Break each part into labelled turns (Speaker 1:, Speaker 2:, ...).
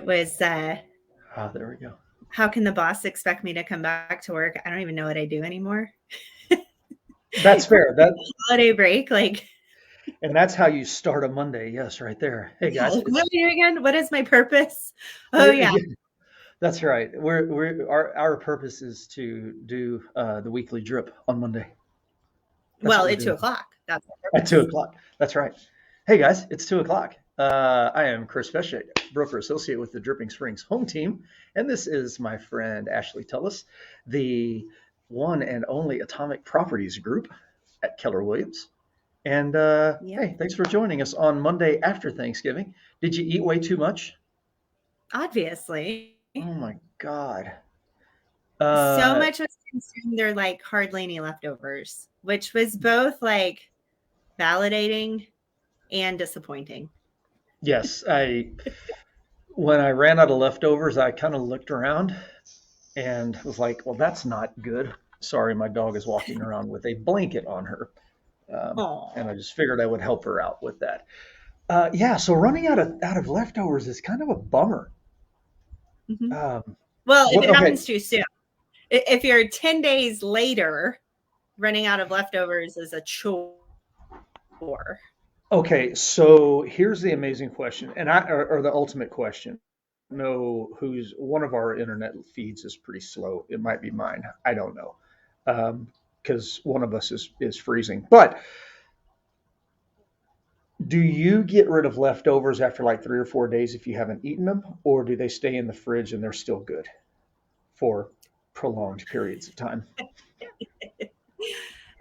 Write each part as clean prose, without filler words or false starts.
Speaker 1: was,
Speaker 2: There we go.
Speaker 1: how can the boss expect me to come back to work? I don't even know what I do anymore.
Speaker 2: That's fair.
Speaker 1: Holiday break, like,
Speaker 2: And that's how you start a Monday. Yes, right there. Hey
Speaker 1: yeah,
Speaker 2: guys,
Speaker 1: like, what am I doing again? What is my purpose? Oh, yeah.
Speaker 2: yeah, that's right. Our purpose is to do the weekly drip on Monday. That's
Speaker 1: Well,
Speaker 2: what we're
Speaker 1: at two
Speaker 2: doing
Speaker 1: o'clock. That's my
Speaker 2: at two
Speaker 1: purpose.
Speaker 2: o'clock. That's right. Hey guys, it's 2 o'clock. I am Chris Pesek, broker associate with the Dripping Springs home team, and this is my friend Ashley Tullis, the one and only Atomic Properties Group at Keller Williams. And
Speaker 1: Yep.
Speaker 2: hey, thanks for joining us on Monday after Thanksgiving. Did you eat way too much?
Speaker 1: Obviously.
Speaker 2: Oh my God.
Speaker 1: So
Speaker 2: Uh,
Speaker 1: much was consumed, they're like hardly any leftovers, which was both like validating and disappointing.
Speaker 2: yes, when I ran out of leftovers, I kind of looked around and was like, well, that's not good. Sorry, my dog is walking around with a blanket on her. And I
Speaker 1: Oh.
Speaker 2: just figured I would help her out with that. Yeah, so running out of leftovers is kind of a bummer.
Speaker 1: Mhm.
Speaker 2: Um,
Speaker 1: Well, if
Speaker 2: what?
Speaker 1: it
Speaker 2: Okay,
Speaker 1: happens too soon. If you're 10 days later, running out of leftovers is a chore.
Speaker 2: okay. So here's the amazing question, or the ultimate question. Know who's one of our internet feeds is pretty slow. It might be mine. I don't know, because one of us is freezing. But do you get rid of leftovers after like 3 or 4 days if you haven't eaten them, or do they stay in the fridge and they're still good for prolonged periods of time?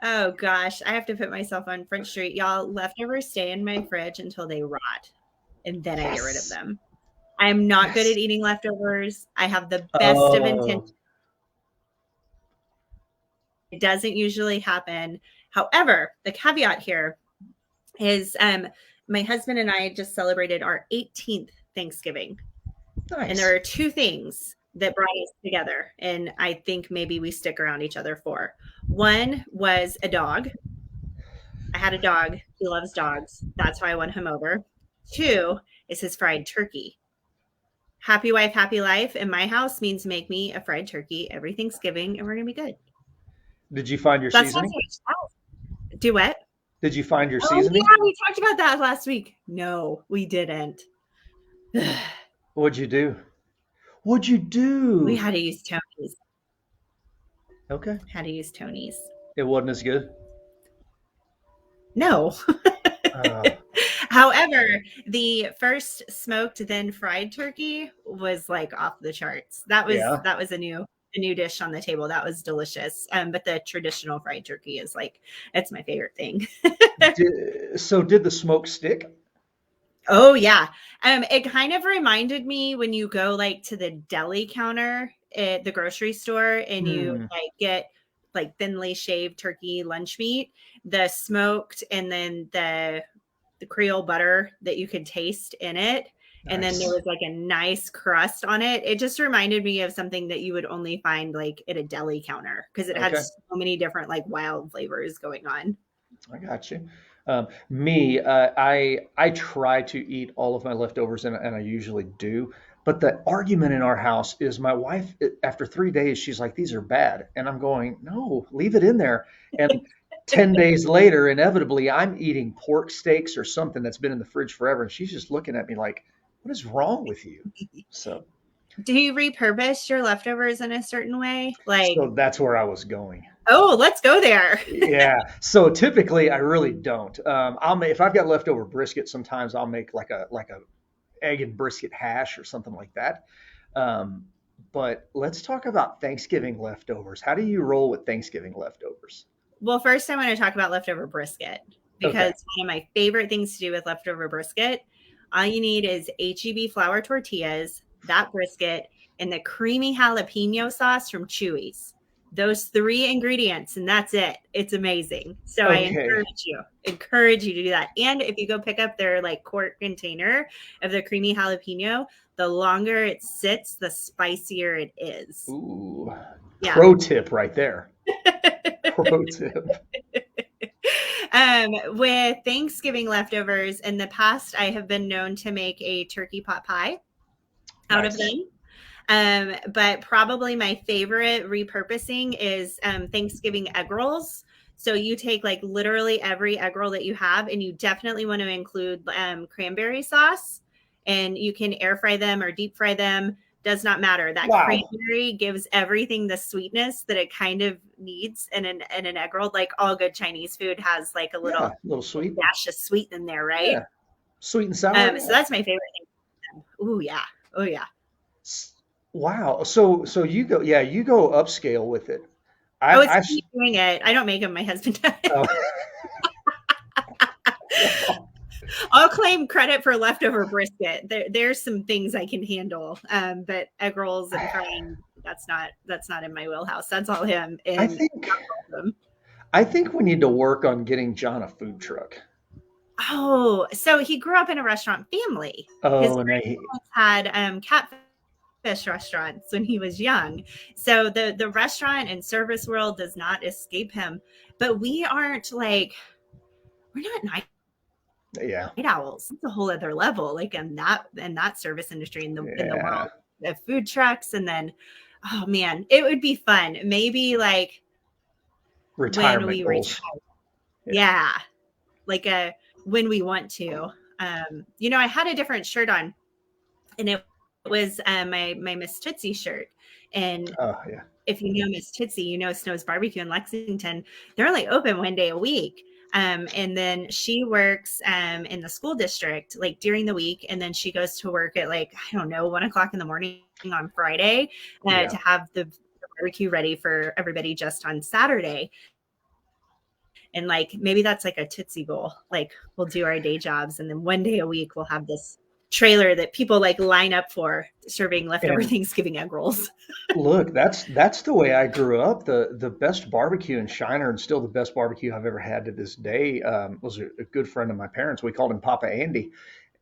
Speaker 1: Oh gosh, I have to put myself on Front Street. Y'all, leftovers stay in my fridge until they rot, and then I get rid of
Speaker 2: Yes.
Speaker 1: them. I'm not good at
Speaker 2: Yes.
Speaker 1: eating leftovers. I have the best of intentions.
Speaker 2: Oh,
Speaker 1: It doesn't usually happen. However, the caveat here is my husband and I just celebrated our 18th Thanksgiving. And there
Speaker 2: nice.
Speaker 1: are two things that brought us together. And I think maybe we stick around each other for. One was a dog. I had a dog. He loves dogs. That's why I won him over. Two is his fried turkey. Happy wife, happy life in my house means make me a fried turkey every Thanksgiving and we're going to be good.
Speaker 2: Did you find your
Speaker 1: That's not
Speaker 2: seasoning?
Speaker 1: so much. Do what?
Speaker 2: Did you find your
Speaker 1: Oh,
Speaker 2: seasoning?
Speaker 1: yeah, we talked about that last week. No, we didn't.
Speaker 2: What'd you do? What'd you
Speaker 1: We
Speaker 2: do?
Speaker 1: had to use Tony's.
Speaker 2: Okay.
Speaker 1: Had to use Tony's.
Speaker 2: It wasn't as good.
Speaker 1: No.
Speaker 2: Uh,
Speaker 1: However, the first smoked then fried turkey was like off the charts.
Speaker 2: yeah.
Speaker 1: That was a new dish on the table. That was delicious. But the traditional fried turkey is like it's my favorite thing.
Speaker 2: Did the smoke stick?
Speaker 1: Oh yeah. It kind of reminded me when you go like to the deli counter at the grocery store and you
Speaker 2: Hmm.
Speaker 1: like get like thinly shaved turkey lunch meat, the smoked and then the Creole butter that you could tast in it. And then there
Speaker 2: Nice.
Speaker 1: was like a nice crust on it. It just reminded me of something that you would only find like at a deli counter because it had
Speaker 2: Okay.
Speaker 1: so many different like wild flavors going on.
Speaker 2: I got you. I try to eat all of my leftovers, and I usually do. But the argument in our house is my wife, after 3 days, she's like, "These are bad," and I'm going, "No, leave it in there." And 10 days later, inevitably, I'm eating pork steaks or something that's been in the fridge forever, and she's just looking at me like, "What is wrong with you?" So,
Speaker 1: Do you repurpose your leftovers in a certain way? Like,
Speaker 2: so that's where I was going.
Speaker 1: oh, let's go there.
Speaker 2: Yeah. So typically, I really don't. I'll make if I've got leftover brisket. Sometimes I'll make like a egg and brisket hash or something like that. Um, but let's talk about Thanksgiving leftovers. How do you roll with Thanksgiving leftovers?
Speaker 1: Well, first, I want to talk about leftover brisket
Speaker 2: Okay.
Speaker 1: because one of my favorite things to do with leftover brisket, all you need is HEB flour tortillas, that brisket, and the creamy jalapeno sauce from Chewy's. Those three ingredients, and that's it. It's amazing. So I
Speaker 2: Okay.
Speaker 1: encourage you to do that. And if you go pick up their like quart container of the creamy jalapeno, the longer it sits, the spicier it is.
Speaker 2: Ooh.
Speaker 1: Yeah.
Speaker 2: Pro tip right there. Pro tip.
Speaker 1: With Thanksgiving leftovers, in the past, I have been known to make a turkey pot pie. out of
Speaker 2: Nice.
Speaker 1: them. But probably my favorite repurposing is Thanksgiving egg rolls. So you take like literally every egg roll that you have, and you definitely want to include cranberry sauce. And you can air fry them or deep fry them. Does not matter. That
Speaker 2: Wow.
Speaker 1: cranberry gives everything the sweetness that it kind of needs in an egg roll. Like all good Chinese food has like a
Speaker 2: Yeah.
Speaker 1: little
Speaker 2: A little sweet.
Speaker 1: dash of sweet in there, right?
Speaker 2: Yeah. Sweet and sour.
Speaker 1: So
Speaker 2: Yeah.
Speaker 1: that's my favorite thing. Ooh yeah, oh yeah.
Speaker 2: S- Wow. So you go, yeah, you go upscale with it.
Speaker 1: Oh, it's
Speaker 2: I
Speaker 1: me doing it. I don't make them. My husband
Speaker 2: oh,
Speaker 1: does. I'll claim credit for leftover brisket. There's some things I can handle, but egg rolls and frying, that's not in my wheelhouse. That's all him.
Speaker 2: I
Speaker 1: And
Speaker 2: think
Speaker 1: them.
Speaker 2: I think we need to work on getting John a food truck.
Speaker 1: Oh, so he grew up in a restaurant family. His
Speaker 2: Oh, and
Speaker 1: grandparents had catfish restaurants when he was young. So the restaurant and service world does not escape him. But we aren't like we're not night
Speaker 2: yeah,
Speaker 1: owls. It's a whole other level, like in that service industry in the
Speaker 2: yeah,
Speaker 1: world of food trucks. And then, oh man, it would be fun. Maybe like when
Speaker 2: retirement
Speaker 1: we retire.
Speaker 2: goals. Yeah.
Speaker 1: Yeah, like a when we want to. I had a different shirt on, and it was my Miss Tootsie shirt. And
Speaker 2: Oh, yeah,
Speaker 1: if you know Miss Tootsie, you know Snow's Barbecue in Lexington. They're only open one day a week. And then she works in the school district like during the week, and then she goes to work at like I don't know 1 o'clock in the morning on Friday
Speaker 2: yeah.
Speaker 1: to have the barbecue ready for everybody just on Saturday. And like maybe that's like a Tootsie Bowl. Like we'll do our day jobs, and then one day a week we'll have this trailer that people like line up for serving leftover
Speaker 2: And
Speaker 1: Thanksgiving egg rolls.
Speaker 2: look, that's the way I grew up. The best barbecue in Shiner, and still the best barbecue I've ever had to this day, was a good friend of my parents. We called him Papa Andy,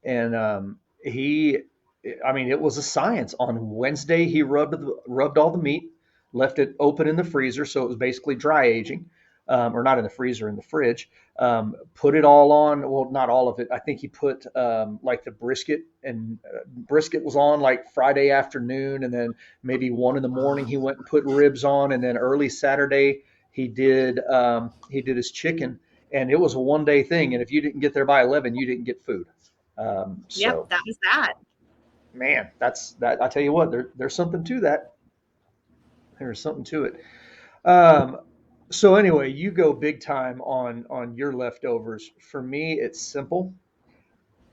Speaker 2: and he, I mean, it was a science. On Wednesday, he rubbed all the meat, left it open in the freezer, so it was basically dry aging, or not in the freezer, in the fridge. Put it all on. Well, not all of it. I think he put like the brisket, and brisket was on like Friday afternoon, and then maybe 1 in the morning he went and put ribs on, and then early Saturday he did his chicken, and it was a 1 day thing. And if you didn't get there by 11, you didn't get food.
Speaker 1: Yep,
Speaker 2: So
Speaker 1: that was that.
Speaker 2: man, that's that. I tell you what, there's something to that. There's something to it. Um, so anyway, you go big time on your leftovers. For me, it's simple,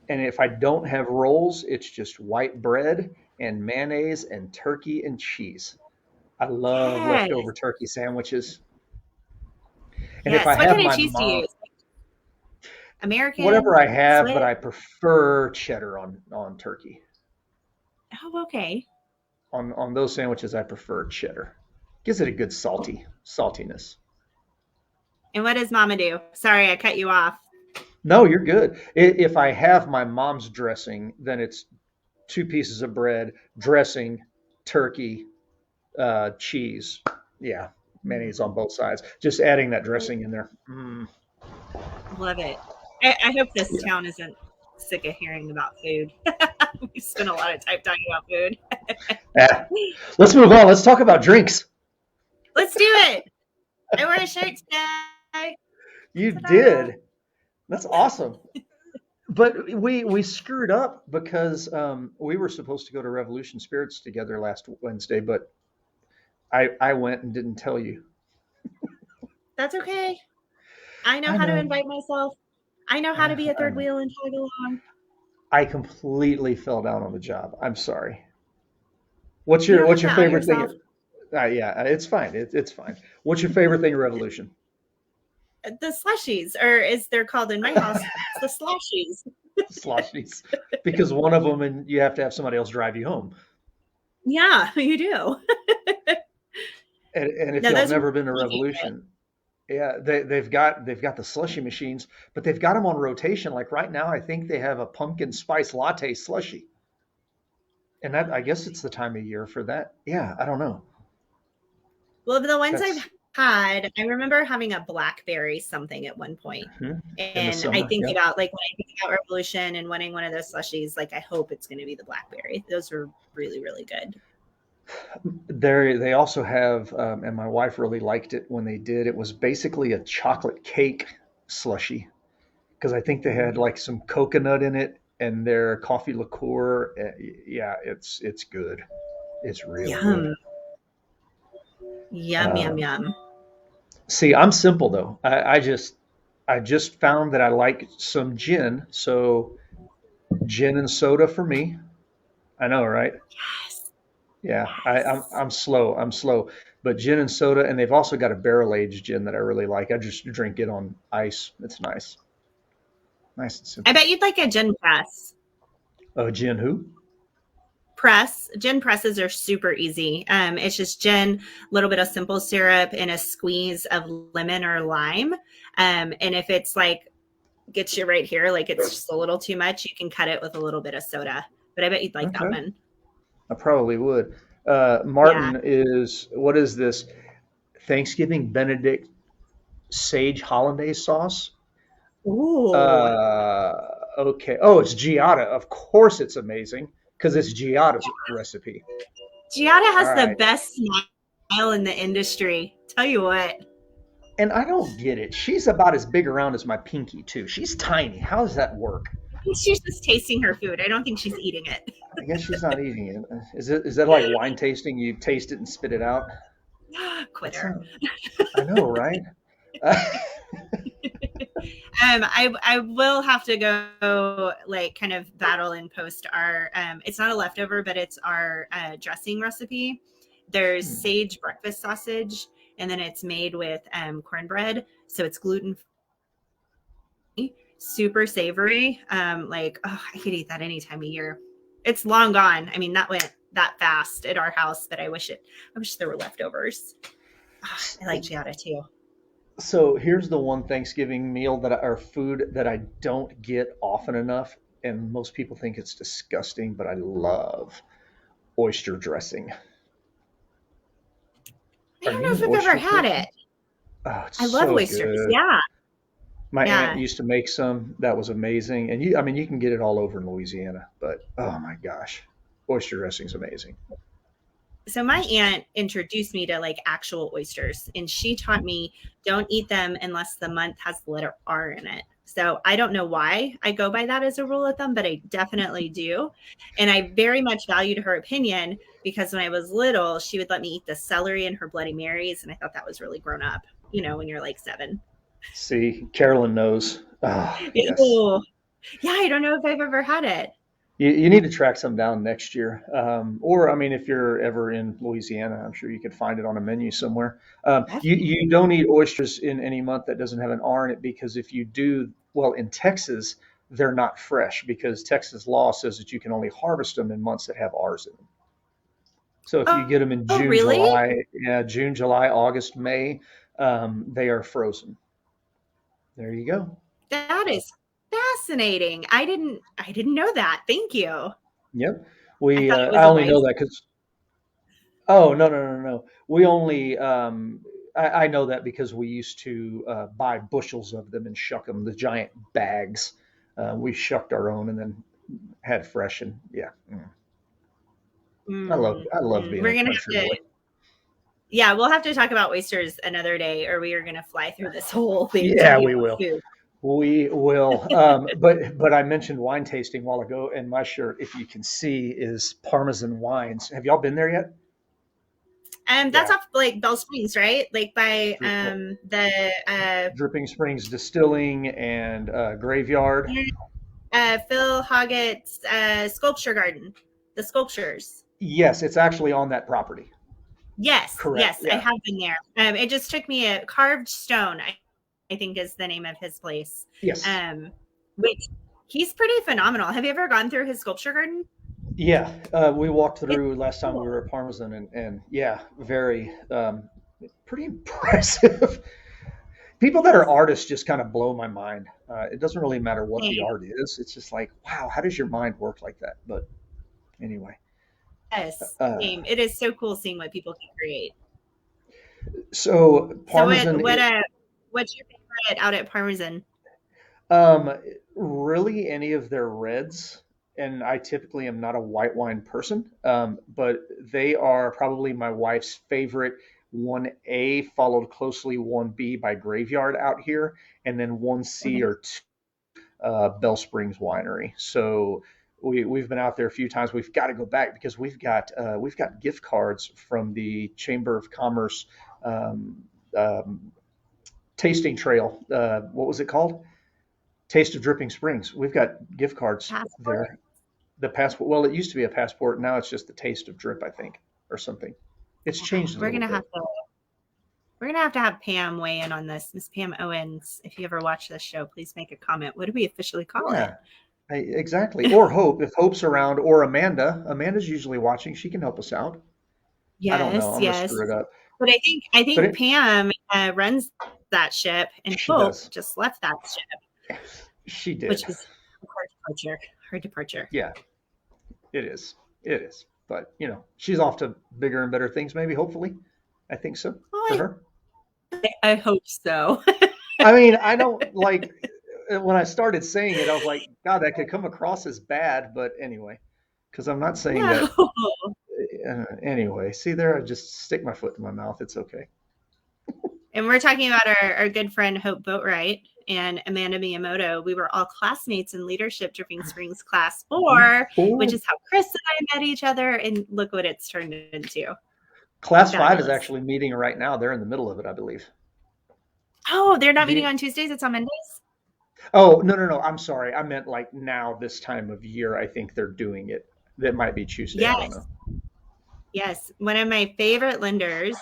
Speaker 2: and if I don't have rolls, it's just white bread and mayonnaise and turkey and cheese. I love
Speaker 1: Yes.
Speaker 2: leftover turkey sandwiches, and if I
Speaker 1: Yes. What
Speaker 2: have
Speaker 1: kind of
Speaker 2: my
Speaker 1: cheese do you
Speaker 2: mom,
Speaker 1: use? American?
Speaker 2: whatever I have, but
Speaker 1: Swiss?
Speaker 2: I prefer cheddar on turkey.
Speaker 1: Oh, okay.
Speaker 2: On those sandwiches, I prefer cheddar. Gives it a good saltiness.
Speaker 1: And what does Mama do? Sorry, I cut you off.
Speaker 2: No, you're good. If I have my mom's dressing, then it's 2 pieces of bread, dressing, turkey, cheese. Yeah, mayonnaise on both sides. Just adding that dressing in there.
Speaker 1: Love it. I hope this
Speaker 2: Yeah.
Speaker 1: town isn't sick of hearing about food. We spend a lot of time talking about food.
Speaker 2: Yeah. Let's move on. Let's talk about drinks.
Speaker 1: Let's do it. I wear a shirt today.
Speaker 2: You
Speaker 1: Ta-da.
Speaker 2: did. That's awesome. But we screwed up because we were supposed to go to Revolution Spirits together last Wednesday, but I went and didn't tell you.
Speaker 1: That's okay. I know
Speaker 2: I
Speaker 1: how to
Speaker 2: know.
Speaker 1: invite myself. I know how to be a
Speaker 2: I
Speaker 1: third
Speaker 2: know.
Speaker 1: wheel and tag along.
Speaker 2: I completely fell down on the job. I'm sorry. What's
Speaker 1: You
Speaker 2: your
Speaker 1: don't have
Speaker 2: what's
Speaker 1: to
Speaker 2: your
Speaker 1: out
Speaker 2: favorite
Speaker 1: yourself.
Speaker 2: thing? Yeah, it's fine. It's fine. What's your favorite thing at Revolution?
Speaker 1: The slushies, or as they're called in my house, it's the slushies.
Speaker 2: Sloshies, because one of them, and you have to have somebody else drive you home.
Speaker 1: Yeah, you do.
Speaker 2: And if
Speaker 1: No,
Speaker 2: y'all have
Speaker 1: those are
Speaker 2: never been to
Speaker 1: my favorite.
Speaker 2: Revolution, yeah, they've got the slushy machines, but they've got them on rotation. Like right now, I think they have a pumpkin spice latte slushy, and that I guess it's the time of year for that. Yeah, I don't know.
Speaker 1: Well, the ones I've
Speaker 2: That's
Speaker 1: I remember having a blackberry something at one point.
Speaker 2: Hmm. In the
Speaker 1: And I
Speaker 2: summer.
Speaker 1: think
Speaker 2: Yeah.
Speaker 1: about like when I think about Revolution and wanting one of those slushies, like I hope it's going to be the blackberry. Those were really, really good.
Speaker 2: They also have, and my wife really liked it when they did. It was basically a chocolate cake slushy because I think they had
Speaker 1: Mm.
Speaker 2: like some coconut in it and their coffee liqueur. Yeah, it's good. It's real good.
Speaker 1: Yum, yum,
Speaker 2: Uh,
Speaker 1: yum, yum.
Speaker 2: See, I'm simple though. I just found that I like some gin, so gin and soda for me. I know, right?
Speaker 1: Yes,
Speaker 2: Yeah,
Speaker 1: yes.
Speaker 2: I'm slow. I'm slow. But gin and soda, and they've also got a barrel aged gin that I really like. I just drink it on ice. It's nice, nice and
Speaker 1: I
Speaker 2: simple.
Speaker 1: bet you'd like a gin press.
Speaker 2: Gin who?
Speaker 1: Gin presses are super easy. It's just gin, a little bit of simple syrup, and a squeeze of lemon or lime. And if it's like gets you right here, like it's just a little too much, you can cut it with a little bit of soda. But I bet you'd like that
Speaker 2: Okay,
Speaker 1: one.
Speaker 2: I probably would.
Speaker 1: Yeah.
Speaker 2: Martin is what is this? Thanksgiving Benedict sage hollandaise sauce.
Speaker 1: Ooh.
Speaker 2: Uh, okay. Oh, it's Giada. Of course, it's amazing because it's Giada's recipe.
Speaker 1: Giada
Speaker 2: All
Speaker 1: has the
Speaker 2: right.
Speaker 1: best smile in the industry. Tell you what.
Speaker 2: And I don't get it. She's about as big around as my pinky, too. She's tiny. How does that work?
Speaker 1: I think she's just tasting her food. I don't think she's eating it.
Speaker 2: I guess she's not eating it. Is that like wine tasting? You taste it and spit it out? That's
Speaker 1: Quitter.
Speaker 2: not, I know, right?
Speaker 1: I will have to go like kind of battle and post our it's not a leftover, but it's our dressing recipe. There's
Speaker 2: Hmm.
Speaker 1: sage breakfast sausage, and then it's made with cornbread, so it's gluten free, super savory. Like oh, I could eat that any time of year. It's long gone. I mean, that went that fast at our house, but I wish there were leftovers. Oh, I like giada too.
Speaker 2: So here's the one Thanksgiving meal or food that I don't get often enough, and most people think it's disgusting, but I love oyster dressing.
Speaker 1: I
Speaker 2: Are
Speaker 1: don't
Speaker 2: you
Speaker 1: know
Speaker 2: an
Speaker 1: if I've ever
Speaker 2: oyster
Speaker 1: had
Speaker 2: person?
Speaker 1: it.
Speaker 2: Oh, it's
Speaker 1: I love
Speaker 2: so
Speaker 1: oysters.
Speaker 2: good.
Speaker 1: Yeah.
Speaker 2: My aunt
Speaker 1: Yeah.
Speaker 2: used to make some that was amazing, and I mean, you can get it all over in Louisiana, but oh my gosh, oyster dressing's amazing.
Speaker 1: So my aunt introduced me to like actual oysters, and she taught me don't eat them unless the month has the letter R in it. So I don't know why I go by that as a rule with them, but I definitely do. And I very much valued her opinion because when I was little, she would let me eat the celery and her Bloody Marys, and I thought that was really grown up, when you're like 7.
Speaker 2: See, Carolyn knows. Oh, yes.
Speaker 1: Ew. Yeah, I don't know if I've ever had it.
Speaker 2: You need to track some down next year. Or, I mean, if you're ever in Louisiana, I'm sure you could find it on a menu somewhere. You don't eat oysters in any month that doesn't have an R in it because if you do, well, in Texas, they're not fresh because Texas law says that you can only harvest them in months that have R's in them. So if you
Speaker 1: Oh,
Speaker 2: get them in
Speaker 1: oh
Speaker 2: June,
Speaker 1: really?
Speaker 2: July, yeah, June, July, August, May, they are frozen. There you go.
Speaker 1: That is fascinating. I didn't know that. Thank you.
Speaker 2: Yep.
Speaker 1: I thought it
Speaker 2: I
Speaker 1: was a
Speaker 2: only know
Speaker 1: vice.
Speaker 2: that because oh, no, no, no, no. We only, I know that because we used to buy bushels of them and shuck them, the giant bags. We shucked our own and then had fresh and yeah. I love being
Speaker 1: We're
Speaker 2: a
Speaker 1: gonna
Speaker 2: country
Speaker 1: have
Speaker 2: boy.
Speaker 1: to, yeah, we'll have to talk about oysters another day, or we are gonna fly through this whole thing
Speaker 2: Yeah,
Speaker 1: talking
Speaker 2: we
Speaker 1: about
Speaker 2: will.
Speaker 1: food.
Speaker 2: We will. But I mentioned wine tasting a while ago, and my shirt, if you can see, is Parmesan Wines. Have y'all been there yet?
Speaker 1: And that's
Speaker 2: Yeah.
Speaker 1: off like Bell Springs, right? Like by
Speaker 2: Well,
Speaker 1: the
Speaker 2: Dripping Springs Distilling and Graveyard.
Speaker 1: Phil Hoggett's sculpture garden, the sculptures.
Speaker 2: Yes, it's actually on that property.
Speaker 1: Yes,
Speaker 2: Correct.
Speaker 1: yes, I
Speaker 2: Yeah.
Speaker 1: have been there. It just took me a carved stone, I think is the name of his place.
Speaker 2: Yes.
Speaker 1: Um, which he's pretty phenomenal. Have you ever gone through his sculpture garden?
Speaker 2: Yeah. We walked
Speaker 1: It's
Speaker 2: through last time we
Speaker 1: cool.
Speaker 2: were at Parmesan, and yeah, very pretty impressive. People that are
Speaker 1: Yes.
Speaker 2: artists just kind of blow my mind. It doesn't really matter what the
Speaker 1: Same.
Speaker 2: art is. It's just like, wow, how does your mind work like that? But anyway,
Speaker 1: Yes,
Speaker 2: uh,
Speaker 1: same. It is so cool seeing what people can create.
Speaker 2: So
Speaker 1: So
Speaker 2: Parmesan,
Speaker 1: what's your favorite out at Parmesan?
Speaker 2: um, really any of their reds, and I typically am not a white wine person, but they are probably my wife's favorite. 1A followed closely 1B by Graveyard out here, and then 1C
Speaker 1: Okay.
Speaker 2: or Bell Springs Winery. So we've been out there a few times. We've got to go back because we've got gift cards from the Chamber of Commerce um, um, tasting trail. What was it called? Taste of Dripping Springs. We've got gift cards
Speaker 1: Passport?
Speaker 2: there. The passport. Well, it used to be a passport. Now it's just the Taste of Drip, I think, or something. It's changed a
Speaker 1: We're
Speaker 2: little
Speaker 1: gonna have
Speaker 2: bit.
Speaker 1: to we're gonna have Pam weigh in on this. Miss Pam Owens, if you ever watch this show, please make a comment. What do we officially call it?
Speaker 2: Yeah, exactly. Or Hope, if Hope's around, or Amanda. Amanda's usually watching. She can help us out. I don't know.
Speaker 1: Yes,
Speaker 2: I'm gonna
Speaker 1: yes.
Speaker 2: screw it up.
Speaker 1: But I
Speaker 2: But
Speaker 1: think
Speaker 2: it,
Speaker 1: Pam runs that ship, and
Speaker 2: she
Speaker 1: Hope
Speaker 2: does.
Speaker 1: just left that ship,
Speaker 2: She did.
Speaker 1: which is a hard departure. Hard departure.
Speaker 2: Yeah, it is. It is. But, she's off to bigger and better things, maybe, hopefully. I think so for
Speaker 1: Oh,
Speaker 2: her.
Speaker 1: I hope so.
Speaker 2: I mean, I don't like when I started saying it, I was like, God, that could come across as bad. But anyway, because I'm not saying that.
Speaker 1: No.
Speaker 2: Anyway, see there, I just stick my foot in my mouth. It's okay.
Speaker 1: And we're talking about our good friend Hope Boatwright and Amanda Miyamoto. We were all classmates in Leadership Dripping Springs Class 4, which
Speaker 2: Oh,
Speaker 1: is how Chris and I met each other. And look what it's turned into.
Speaker 2: class five is
Speaker 1: Fabulous.
Speaker 2: actually meeting right now. They're in the middle of it, I believe.
Speaker 1: Oh, they're not
Speaker 2: Do
Speaker 1: meeting
Speaker 2: you,
Speaker 1: on Tuesdays. It's on Mondays.
Speaker 2: oh, no, no, no. I'm sorry. I meant like now, this time of year, I think they're doing it. That might be Tuesday. I don't
Speaker 1: Yes.
Speaker 2: know.
Speaker 1: Yes, one of my favorite lenders,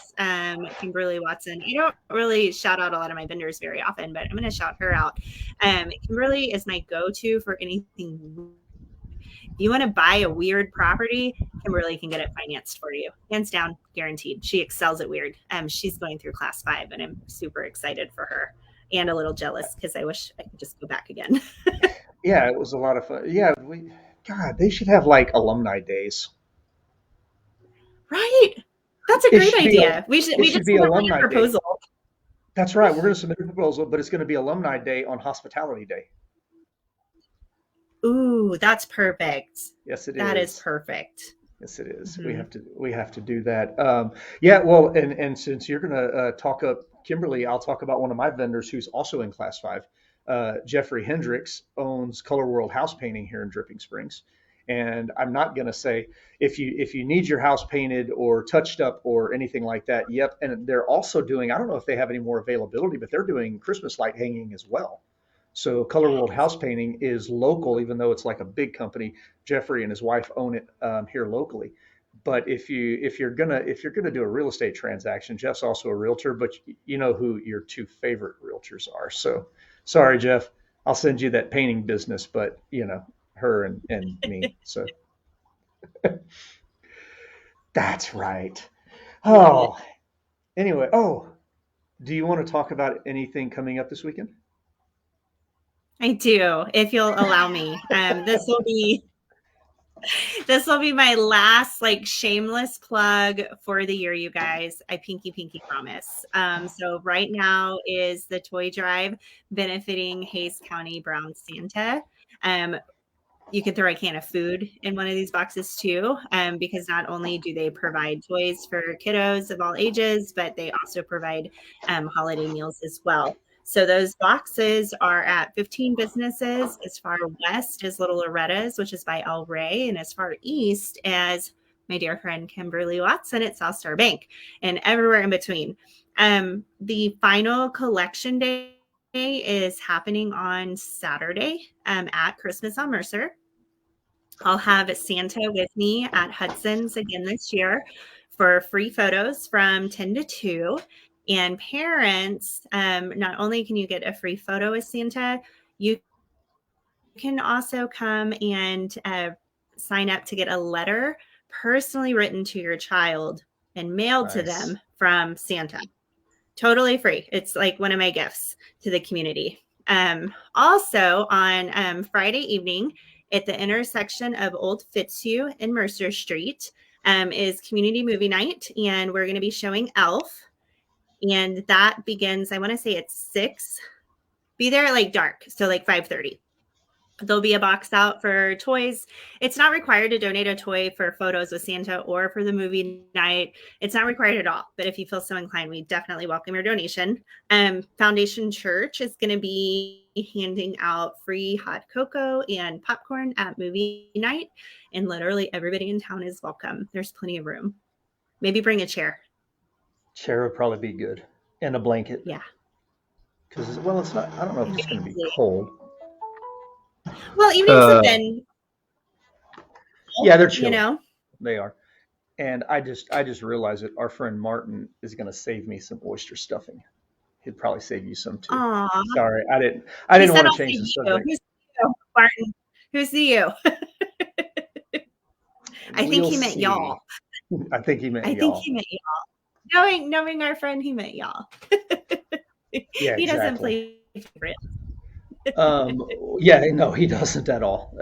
Speaker 1: Kimberly Watson. I don't really shout out a lot of my vendors very often, but I'm going to shout her out. Kimberly is my go-to for anything. If you want to buy a weird property, Kimberly can get it financed for you, hands down, guaranteed. She excels at weird. She's going through class 5, and I'm super excited for her, and a little jealous because I wish I could just go back again.
Speaker 2: Yeah, it was a lot of fun. Yeah, God, they should have like alumni days.
Speaker 1: Right? That's a
Speaker 2: It
Speaker 1: great
Speaker 2: should be
Speaker 1: idea.
Speaker 2: it
Speaker 1: We
Speaker 2: should
Speaker 1: just
Speaker 2: be
Speaker 1: submit a
Speaker 2: alumni day.
Speaker 1: proposal.
Speaker 2: That's right. We're going to submit a proposal, but it's going to be alumni day on hospitality day.
Speaker 1: Ooh, that's perfect.
Speaker 2: Yes, it
Speaker 1: That is
Speaker 2: is.
Speaker 1: perfect.
Speaker 2: Yes, it is. We
Speaker 1: Hmm.
Speaker 2: have to do that. Yeah. Well, and since you're going to talk up Kimberly, I'll talk about one of my vendors who's also in class five. Jeffrey Hendricks owns Color World House Painting here in Dripping Springs, and I'm not going to say if you need your house painted or touched up or anything like that. Yep. And they're also doing. I don't know if they have any more availability, but they're doing Christmas light hanging as well. So Color World
Speaker 1: Yes.
Speaker 2: House Painting is local, even though it's like a big company. Jeffrey and his wife own it here locally. But if you're gonna do a real estate transaction, Jeff's also a realtor, but you know who your two favorite realtors are. So sorry, Jeff, I'll send you that painting business, but her and me. So that's right.
Speaker 1: Love it.
Speaker 2: Oh, anyway. Oh, do you want to talk about anything coming up this weekend?
Speaker 1: I do, if you'll allow me. This will be my last like shameless plug for the year, you guys. I pinky promise. So right now is the toy drive benefiting Hayes County Brown Santa. Um, you can throw a can of food in one of these boxes too, because not only do they provide toys for kiddos of all ages, but they also provide holiday meals as well. So those boxes are at 15 businesses as far west as Little Loretta's, which is by El Rey, and as far east as my dear friend Kimberly Watson at South Star Bank, and everywhere in between. The final collection day is happening on Saturday at Christmas on Mercer. I'll have Santa with me at Hudson's again this year for free photos from 10 to 2. And parents, not only can you get a free photo with Santa, you can also come and sign up to get a letter personally written to your child and mailed to
Speaker 2: Nice.
Speaker 1: them from Santa. Totally free. It's like one of my gifts to the community. Also on Friday evening at the intersection of Old Fitzhugh and Mercer Street is community movie night, and we're going to be showing Elf. And that begins, I want to say it's 6. Be there at like dark, so like 5:30. There'll be a box out for toys. It's not required to donate a toy for photos with Santa or for the movie night. It's not required at all. But if you feel so inclined, we definitely welcome your donation. Foundation Church is going to be handing out free hot cocoa and popcorn at movie night. And literally everybody in town is welcome. There's plenty of room. Maybe bring a chair.
Speaker 2: Chair would probably be good, and a blanket.
Speaker 1: Yeah.
Speaker 2: Because, well, it's not. I don't know if it's going to be cold.
Speaker 1: Well, evenings have
Speaker 2: Uh,
Speaker 1: been,
Speaker 2: yeah, they're
Speaker 1: you
Speaker 2: chilly.
Speaker 1: know.
Speaker 2: They are. And I just realized that our friend Martin is going to save me some oyster stuffing. He'd probably save you some too.
Speaker 1: Aw.
Speaker 2: Sorry, I
Speaker 1: He
Speaker 2: didn't
Speaker 1: said,
Speaker 2: want
Speaker 1: I'll
Speaker 2: to change
Speaker 1: see
Speaker 2: the
Speaker 1: you.
Speaker 2: subject.
Speaker 1: Who's you, Martin? Who's you? I think
Speaker 2: We'll
Speaker 1: he meant
Speaker 2: see.
Speaker 1: y'all.
Speaker 2: I think he meant
Speaker 1: I think
Speaker 2: y'all.
Speaker 1: he meant y'all. Knowing our friend, he meant y'all.
Speaker 2: Yeah,
Speaker 1: He doesn't
Speaker 2: exactly.
Speaker 1: play favorite.
Speaker 2: Um, yeah, no, he doesn't at all.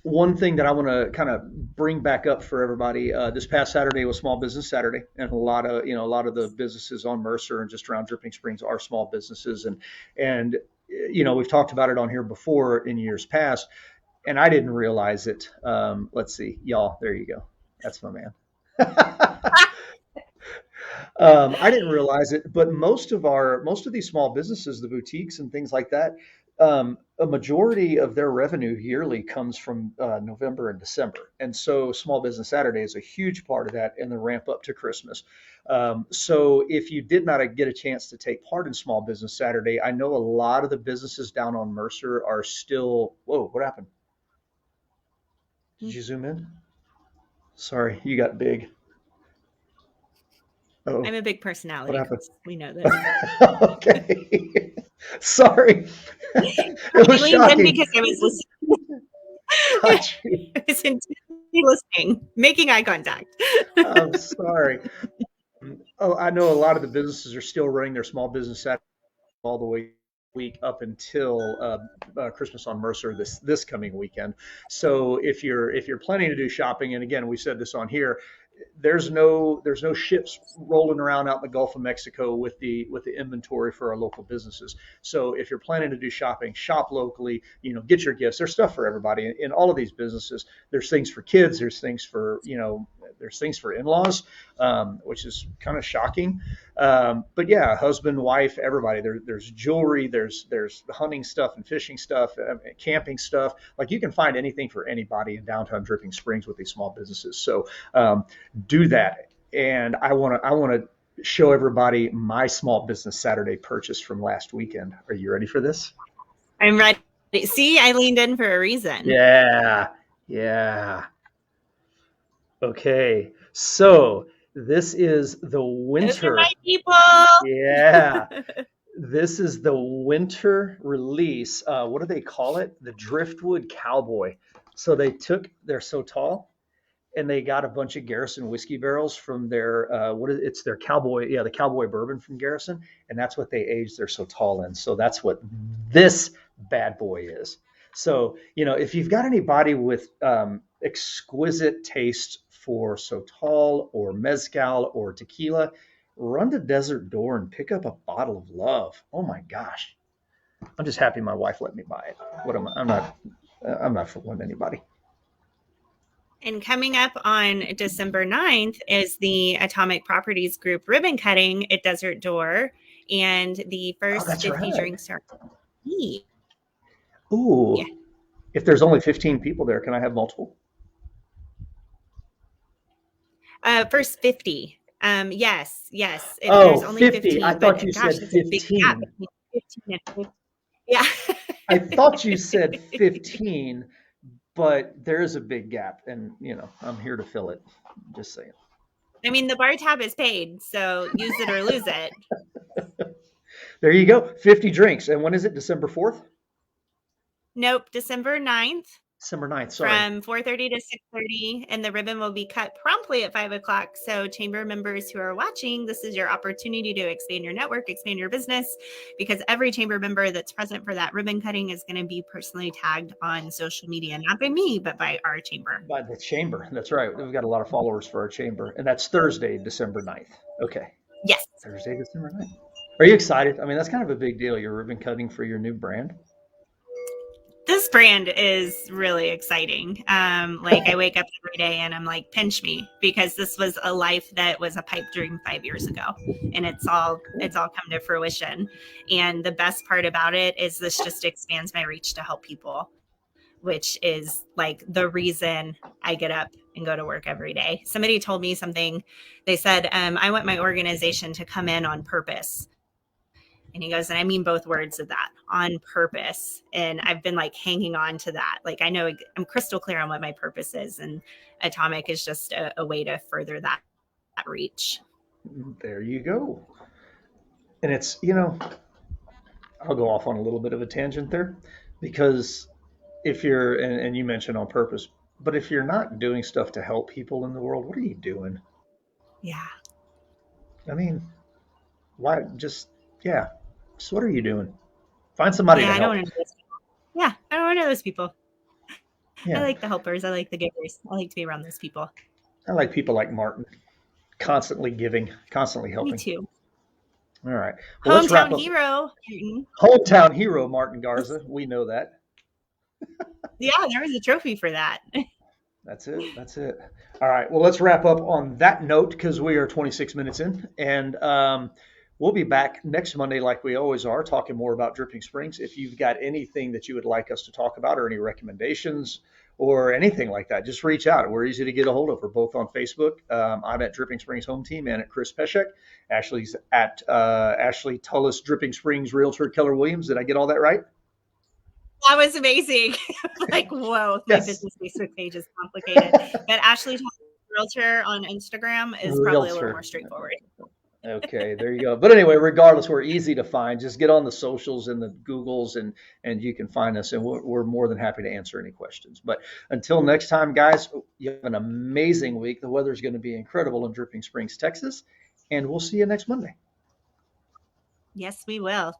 Speaker 2: One thing that I want to kind of bring back up for everybody, this past Saturday was Small Business Saturday, and a lot of the businesses on Mercer and just around Dripping Springs are small businesses, and we've talked about it on here before in years past, and I didn't realize it. Let's see, y'all, there you go. That's my man. I didn't realize it, but most of these small businesses, the boutiques and things like that, a majority of their revenue yearly comes from November and December, and so Small Business Saturday is a huge part of that, and the ramp up to Christmas. So if you did not get a chance to take part in Small Business Saturday, I know a lot of the businesses down on Mercer are still. Whoa, what happened? Did you zoom in? Sorry, you got big.
Speaker 1: I'm
Speaker 2: Oh,
Speaker 1: a big
Speaker 2: what
Speaker 1: personality,
Speaker 2: happened?
Speaker 1: Chris. We know this.
Speaker 2: Okay. Sorry. It
Speaker 1: I
Speaker 2: was
Speaker 1: leaned in
Speaker 2: shocking.
Speaker 1: because I was listening.
Speaker 2: Got you.
Speaker 1: I was intently listening, making eye contact.
Speaker 2: I'm sorry. Oh, I know a lot of the businesses are still running their small business Saturday all the way week up until Christmas on Mercer this coming weekend. So if you're planning to do shopping, and again we said this on here, there's no ships rolling around out in the Gulf of Mexico with the inventory for our local businesses. So if you're planning to do shopping, shop locally. Get your gifts. There's stuff for everybody in all of these businesses. There's things for kids. There's things for in-laws, which is kind of shocking. But yeah, husband, wife, everybody. There's jewelry. There's hunting stuff and fishing stuff, camping stuff. Like you can find anything for anybody in downtown Dripping Springs with these small businesses. So do that. And I want to show everybody my small business Saturday purchase from last weekend. Are you ready for this?
Speaker 1: I'm ready. See, I leaned in for a reason.
Speaker 2: Yeah, yeah. Okay, so this is the
Speaker 1: Those are my
Speaker 2: winter.
Speaker 1: people.
Speaker 2: Yeah, this is the winter release. What do they call it? The Driftwood Cowboy. So they're so tall, and they got a bunch of Garrison whiskey barrels from their it's their cowboy, yeah, the cowboy bourbon from Garrison, and that's what they aged their so tall in. So that's what this bad boy is. So if you've got anybody with exquisite taste for Sotal or mezcal or tequila, run to Desert Door and pick up a bottle of love. Oh my gosh, I'm just happy my wife let me buy it. What am I? I'm not fooling anybody.
Speaker 1: And coming up on December 9th is the Atomic Properties Group ribbon cutting at Desert Door. And the
Speaker 2: Oh,
Speaker 1: first
Speaker 2: that's
Speaker 1: 50
Speaker 2: right.
Speaker 1: drinks are free. Yeah.
Speaker 2: Ooh, if there's only 15 people there, can I have multiple?
Speaker 1: First 50. Yes. If there's
Speaker 2: Oh,
Speaker 1: only
Speaker 2: 50. I
Speaker 1: 15, but
Speaker 2: thought you
Speaker 1: gosh,
Speaker 2: said
Speaker 1: that's a big gap
Speaker 2: 15.
Speaker 1: between 15 and 50. Yeah.
Speaker 2: I thought you said 15, but there is a big gap, and I'm here to fill it. Just saying.
Speaker 1: I mean, the bar tab is paid, so use it or lose it.
Speaker 2: There you go. 50 drinks. And when is it? December 4th?
Speaker 1: Nope, December 9th
Speaker 2: December 9th. Sorry.
Speaker 1: from 4:30 to 6:30, and the ribbon will be cut promptly at 5 o'clock. So, chamber members who are watching, this is your opportunity to expand your network, expand your business, because every chamber member that's present for that ribbon cutting is going to be personally tagged on social media, not by me, but by our chamber.
Speaker 2: By the chamber. That's right. We've got a lot of followers for our chamber. And that's Thursday, December 9th. Okay.
Speaker 1: Yes.
Speaker 2: Thursday, December 9th. Are you excited? I mean, that's kind of a big deal. You're ribbon cutting for your new brand.
Speaker 1: This brand is really exciting. Like I wake up every day and I'm like, pinch me, because this was a life that was a pipe dream 5 years ago, and
Speaker 2: Cool.
Speaker 1: it's all come to fruition. And the best part about it is this just expands my reach to help people, which is like the reason I get up and go to work every day. Somebody told me something. They said, I want my organization to come in on purpose. And he goes, and I mean both words of that, on purpose. And I've been like hanging on to that. Like I know I'm crystal clear on what my purpose is. And Atomic is just a way to further that reach.
Speaker 2: There you go. And it's, I'll go off on a little bit of a tangent there because if you're, and you mentioned on purpose, but if you're not doing stuff to help people in the world, what are you doing?
Speaker 1: Yeah.
Speaker 2: I mean, why just, yeah. So what are you doing? Find somebody
Speaker 1: Yeah.
Speaker 2: to
Speaker 1: I don't
Speaker 2: help.
Speaker 1: want to know those people. Yeah. I don't want to know those people. I
Speaker 2: Yeah.
Speaker 1: like the helpers. I like the givers. I like to be around those people.
Speaker 2: I like people like Martin, constantly giving, constantly
Speaker 1: Me
Speaker 2: helping.
Speaker 1: too.
Speaker 2: All right. Well, let's wrap
Speaker 1: Hometown
Speaker 2: up.
Speaker 1: hero.
Speaker 2: Hometown hero, Martin Garza. We know that.
Speaker 1: Yeah, there was a trophy for that.
Speaker 2: That's it. That's it. All right. Well, let's wrap up on that note because we are 26 minutes in. And we'll be back next Monday, like we always are, talking more about Dripping Springs. If you've got anything that you would like us to talk about or any recommendations or anything like that, just reach out. We're easy to get a hold of. We're both on Facebook. I'm at Dripping Springs Home Team and at Chris Pesek. Ashley's at Ashley Tullis, Dripping Springs Realtor, Keller Williams. Did I get all that right?
Speaker 1: That was amazing. Like, whoa, my
Speaker 2: Yes.
Speaker 1: business Facebook page is complicated. But Ashley Realtor on Instagram is probably a little more
Speaker 2: Realtor.
Speaker 1: straightforward.
Speaker 2: Okay, there you go. But anyway, regardless, we're easy to find. Just get on the socials and the Googles, and you can find us, and we're more than happy to answer any questions. But until next time, guys, you have an amazing week. The weather's going to be incredible in Dripping Springs, Texas, and we'll see you next Monday.
Speaker 1: Yes, we will.